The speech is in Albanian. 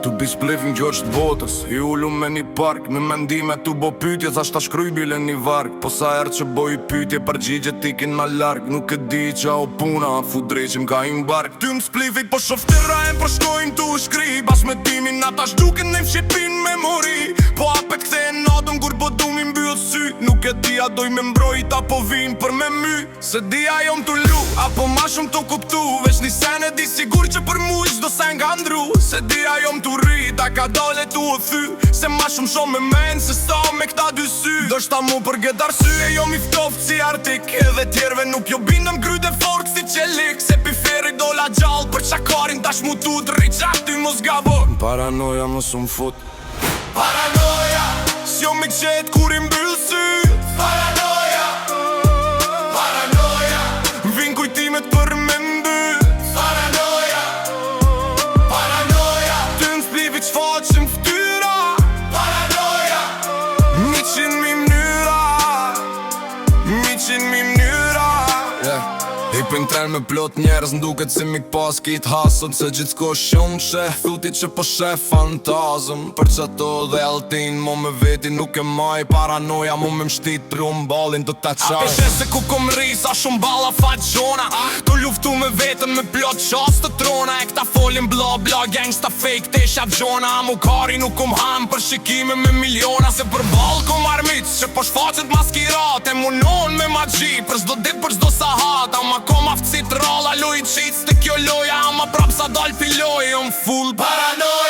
Tu bis plevin gjoqt botës I ullu me një park Me mendime tu bo pytje Thash ta shkryj bile një varg Po sa erë që boj pytje Përgjigje tikin na larg Nuk e di qa o puna Fu dreqim ka im bark Ty më splivit po shoftira e më përshkojnë tu shkri Bas me timin ata shduken në fshepin memori Po ape kthe e natën kur po du mi mbyll sy Nuk e di a doj me mbrojt apo vin për me my Se di a jom t'u lu Apo ma shumë t'u kuptu Veç një sen e di sigur që për mu qdo sen ka ndru Se di a jom t'u rrit A ka dole t'u o thy Se ma shumë me men Se sa me këta dy sy Do shta mu për gët arsy E jom i ftoft si artik Edhe tjerve nuk jo bindëm kryt e fort si qelik Se piferi dola gjall Për qakarin tash mu tu t'rrit Qak ty mos gabo Paranoja më sum fut Paranoja S'jo mi qet kur i mbyll sy Paranoja Paranoja Vin kujtimet për me mbyll Paranoja Paranoja Ty në splivit qfaqim ftyra Paranoja 100.000 mnyra 100.000 mnyra Hipin tren me plot njerës Nduket si mik pas kit hasën Se gjithë s'ko shumë sheh Thutit që po sheh fantazëm Për që to dhe altin Mo me veti nuk e maj Paranoja mo me mshtit Për unë balin do t'a qaj A peshe se ku kom risa Shumë balla fat gjona Tu luftu me vetën Me plot qas të trona E këta folin bla bla Gangsta fake te shaf gjona Mukari nuk kom ham Për shikime me miliona Se për ball kom armic Që po shfaqet maskirat E munon me magji Për zdo dit për zdo sahat Ama kom aftësit ralla Luj qic të kjo loja Ama prap sa dal piloj Jom full paranoja